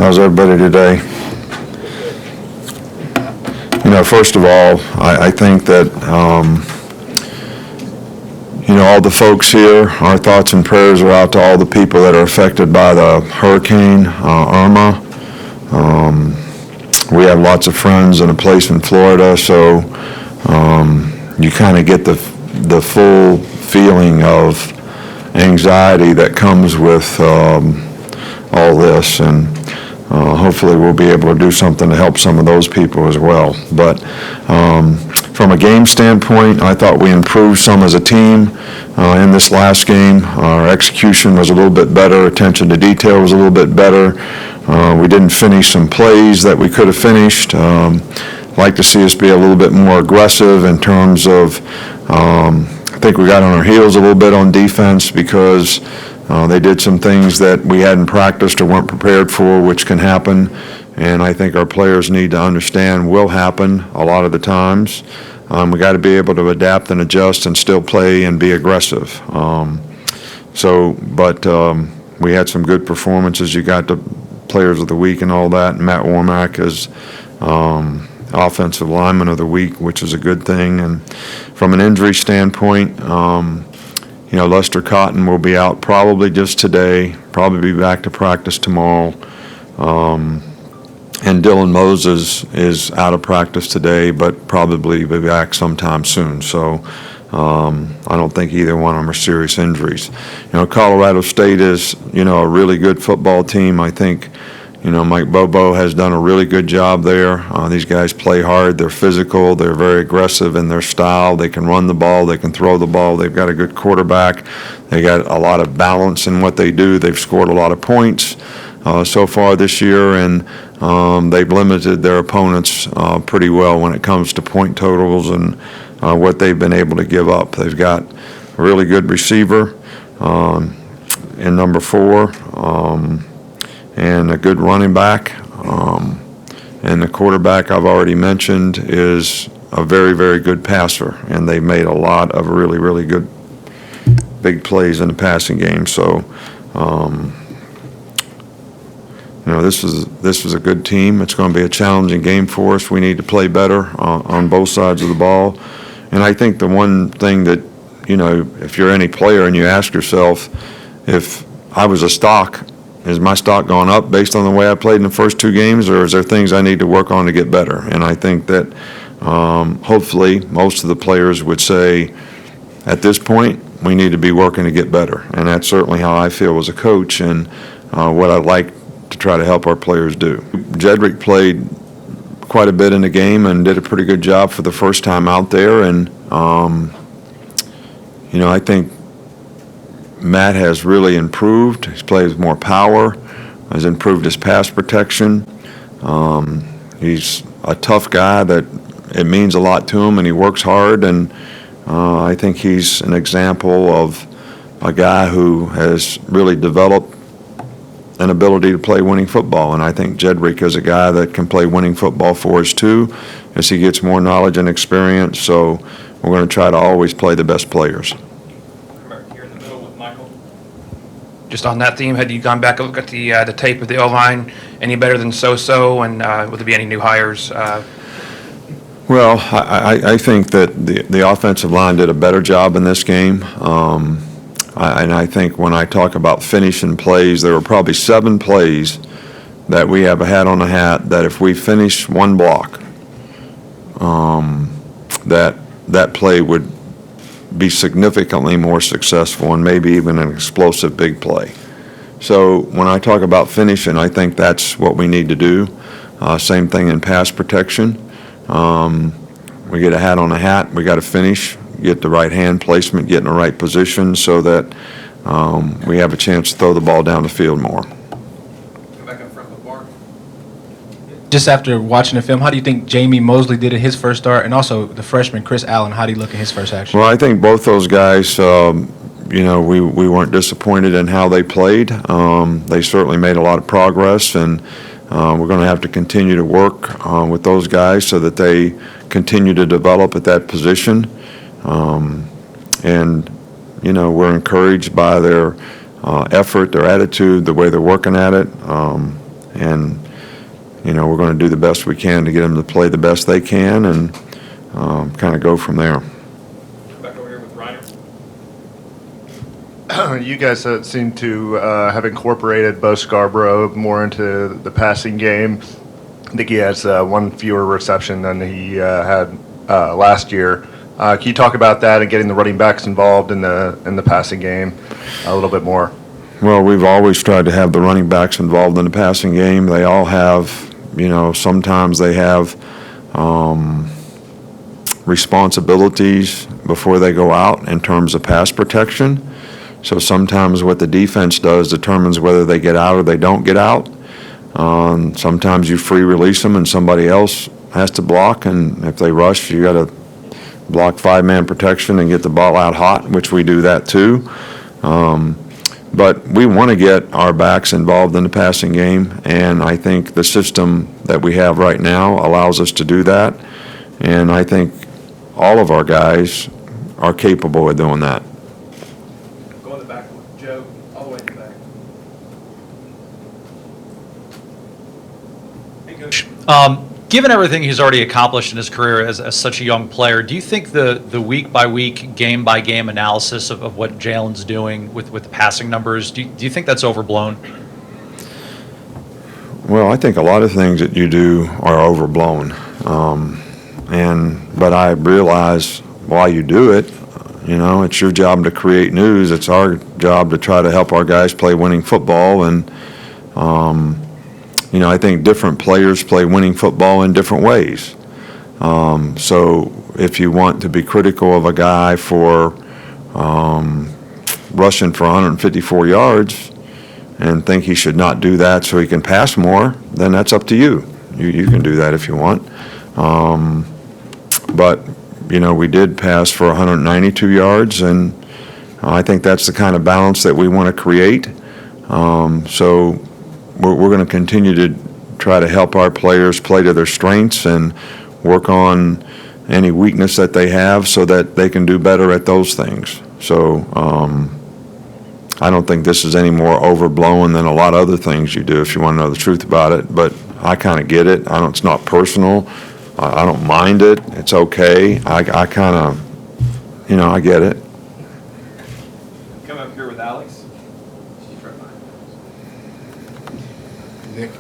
How's everybody today? First of all, I think that, all the folks here, our thoughts and prayers are out to all the people that are affected by the hurricane, Irma. We have lots of friends in a place in Florida, so you kind of get the full feeling of anxiety that comes with all this, and hopefully we'll be able to do something to help some of those people as well. But from a game standpoint, I thought we improved some as a team in this last game. Our execution was a little bit better. Attention to detail was a little bit better. We didn't finish some plays that we could have finished. I'd like to see us be a little bit more aggressive in terms of, I think we got on our heels a little bit on defense because they did some things that we hadn't practiced or weren't prepared for, which can happen. And I think our players need to understand will happen a lot of the times. We got to be able to adapt and adjust and still play and be aggressive. But we had some good performances. You got the players of the week and all that. And Matt Womack is offensive lineman of the week, which is a good thing. And from an injury standpoint, Lester Cotton will be out probably just today, probably be back to practice tomorrow. And Dylan Moses is out of practice today, but probably be back sometime soon. So I don't think either one of them are serious injuries. Colorado State is, a really good football team. I think, Mike Bobo has done a really good job there. These guys play hard. They're physical. They're very aggressive in their style. They can run the ball. They can throw the ball. They've got a good quarterback. They got a lot of balance in what they do. They've scored a lot of points so far this year, and they've limited their opponents pretty well when it comes to point totals and what they've been able to give up. They've got a really good receiver in number 4. And a good running back. And the quarterback I've already mentioned is a very, very good passer, and they made a lot of really, really good big plays in the passing game. So, this was a good team. It's going to be a challenging game for us. We need to play better on both sides of the ball. And I think the one thing that, if you're any player and you ask yourself, if I was a stock, is my stock gone up based on the way I played in the first 2 games, or is there things I need to work on to get better? And I think that hopefully most of the players would say, at this point, we need to be working to get better. And that's certainly how I feel as a coach and what I'd like to try to help our players do. Jedrick played quite a bit in the game and did a pretty good job for the first time out there. And, I think Matt has really improved. He's played with more power, has improved his pass protection. He's a tough guy that it means a lot to him, and he works hard. And I think he's an example of a guy who has really developed an ability to play winning football. And I think Jedrick is a guy that can play winning football for us too, as he gets more knowledge and experience. So we're going to try to always play the best players. Just on that theme, had you gone back and looked at the tape of the O-line any better than so-so, and would there be any new hires? Well, I think that the offensive line did a better job in this game. And I think when I talk about finishing plays, there were probably 7 plays that we have a hat on the hat that if we finish one block, that play would be significantly more successful and maybe even an explosive big play. So when I talk about finishing, I think that's what we need to do. Same thing in pass protection. We get a hat on a hat. We got to finish, get the right hand placement, get in the right position so that we have a chance to throw the ball down the field more. Just after watching the film, how do you think Jamie Mosley did in his first start, and also the freshman Chris Allen, how do you look at his first action? Well, I think both those guys, we weren't disappointed in how they played. They certainly made a lot of progress, and we're going to have to continue to work with those guys so that they continue to develop at that position. And we're encouraged by their effort, their attitude, the way they're working at it. And we're going to do the best we can to get them to play the best they can and kind of go from there. Back over here with Ryder. You guys seem to have incorporated Bo Scarborough more into the passing game. I think he has one fewer reception than he had last year. Can you talk about that and getting the running backs involved in the passing game a little bit more? Well, we've always tried to have the running backs involved in the passing game. They all have, sometimes they have responsibilities before they go out in terms of pass protection. So sometimes what the defense does determines whether they get out or they don't get out. Sometimes you free release them and somebody else has to block, and if they rush, you got to block 5-man protection and get the ball out hot, which we do that too. But we want to get our backs involved in the passing game, and I think the system that we have right now allows us to do that, and I think all of our guys are capable of doing that. Go in the back with Joe, all the way in the back. Hey, Coach. Given everything he's already accomplished in his career as such a young player, do you think the week-by-week, game-by-game analysis of what Jalen's doing with the passing numbers, do you think that's overblown? Well, I think a lot of things that you do are overblown. But I realize why you do it. It's your job to create news. It's our job to try to help our guys play winning football. And, I think different players play winning football in different ways. So if you want to be critical of a guy for rushing for 154 yards and think he should not do that so he can pass more, then that's up to you. You can do that if you want. But, we did pass for 192 yards, and I think that's the kind of balance that we want to create. So we're going to continue to try to help our players play to their strengths and work on any weakness that they have so that they can do better at those things. So I don't think this is any more overblown than a lot of other things you do, if you want to know the truth about it. But I kind of get it. It's not personal. I don't mind it. It's okay. I kind of, I get it. Come up here with Alex. She's right behind Nick,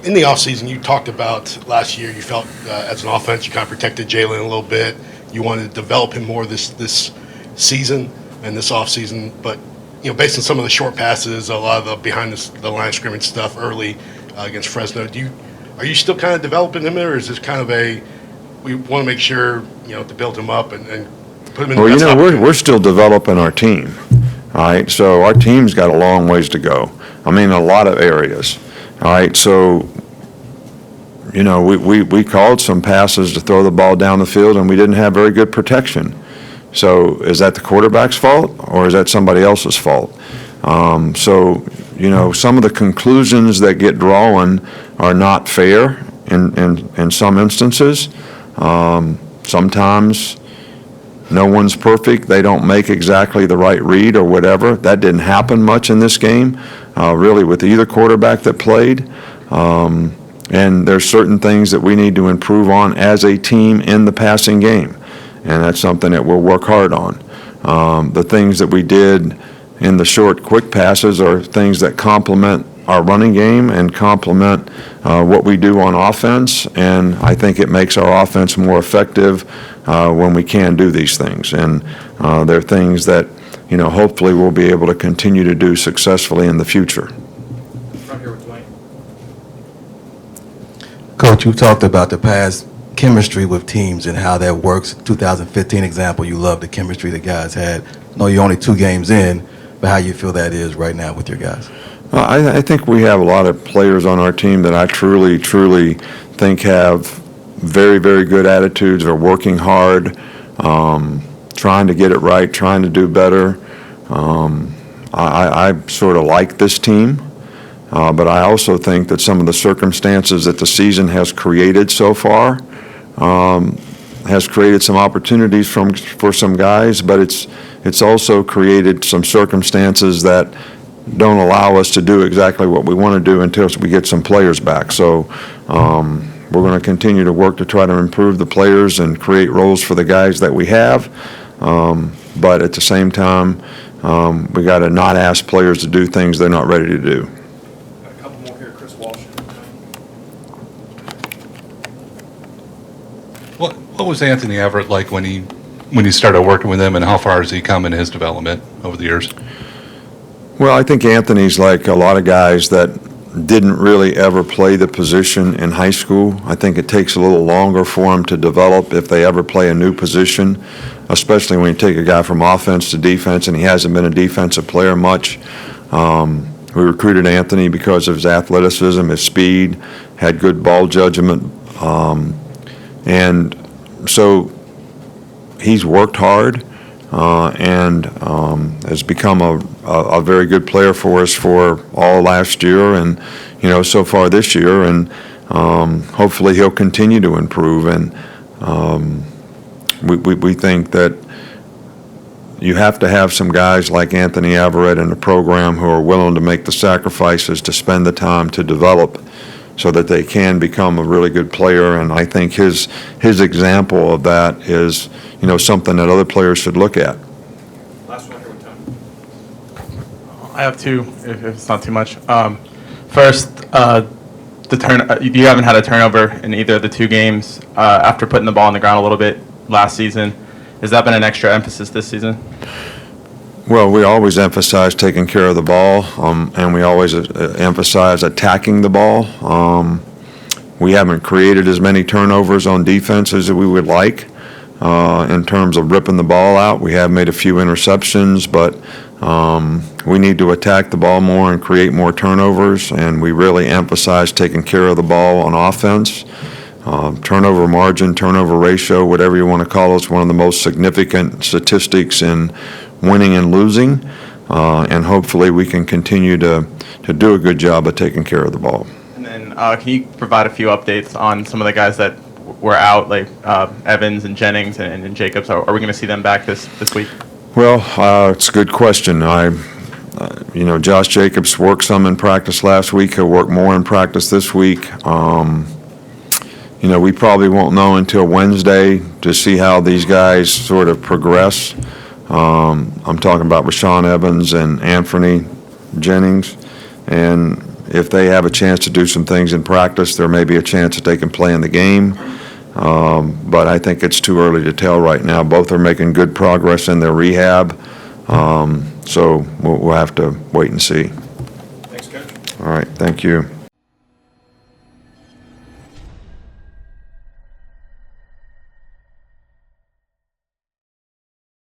in the offseason, you talked about last year you felt as an offense you kind of protected Jalen a little bit. You wanted to develop him more this season and this offseason. But, based on some of the short passes, a lot of the behind the line of scrimmage stuff early against Fresno, are you still kind of developing him, or is this kind of we want to make sure, to build him up and put him in the best opportunity? We're still developing our team, all right? So our team's got a long ways to go. A lot of areas, all right? So, we called some passes to throw the ball down the field, and we didn't have very good protection. So is that the quarterback's fault, or is that somebody else's fault? Some of the conclusions that get drawn are not fair in some instances. Sometimes no one's perfect. They don't make exactly the right read or whatever. That didn't happen much in this game, really, with either quarterback that played. And there's certain things that we need to improve on as a team in the passing game, and that's something that we'll work hard on. The things that we did in the short, quick passes are things that complement our running game and complement what we do on offense, and I think it makes our offense more effective when we can do these things. And they're things that, hopefully we'll be able to continue to do successfully in the future. Right here with Dwayne. Coach, you talked about the past chemistry with teams and how that works. 2015 example, you love the chemistry the guys had. I know you're only 2 games in, but how you feel that is right now with your guys? I think we have a lot of players on our team that I truly think have very, very good attitudes, are working hard, trying to get it right, trying to do better. I sort of like this team, but I also think that some of the circumstances that the season has created so far has created some opportunities for some guys, but it's also created some circumstances that don't allow us to do exactly what we want to do until we get some players back. So we're going to continue to work to try to improve the players and create roles for the guys that we have. But at the same time, we got to not ask players to do things they're not ready to do. A couple more here, Chris Walsh. What was Anthony Everett like when you started working with him, and how far has he come in his development over the years? Well, I think Anthony's like a lot of guys that didn't really ever play the position in high school. I think it takes a little longer for them to develop if they ever play a new position, especially when you take a guy from offense to defense and he hasn't been a defensive player much. We recruited Anthony because of his athleticism, his speed, had good ball judgment, and so he's worked hard and has become a very good player for us for all last year and, so far this year. And hopefully he'll continue to improve. And we think that you have to have some guys like Anthony Everett in the program who are willing to make the sacrifices to spend the time to develop so that they can become a really good player. And I think his example of that is, something that other players should look at. Last one here with Tony. I have two, if it's not too much. First, you haven't had a turnover in either of the two games after putting the ball on the ground a little bit last season. Has that been an extra emphasis this season? Well, we always emphasize taking care of the ball, and we always emphasize attacking the ball. We haven't created as many turnovers on defense as we would like in terms of ripping the ball out. We have made a few interceptions, but we need to attack the ball more and create more turnovers, and we really emphasize taking care of the ball on offense. Turnover margin, turnover ratio, whatever you want to call it, is one of the most significant statistics in winning and losing, and hopefully we can continue to do a good job of taking care of the ball. And then can you provide a few updates on some of the guys that were out, like Evans and Jennings and Jacobs? Are we going to see them back this week? Well, it's a good question. Josh Jacobs worked some in practice last week. He'll work more in practice this week. We probably won't know until Wednesday to see how these guys sort of progress. I'm talking about Rashawn Evans and Anthony Jennings. And if they have a chance to do some things in practice, there may be a chance that they can play in the game. But I think it's too early to tell right now. Both are making good progress in their rehab. So we'll have to wait and see. Thanks, Coach. All right, thank you.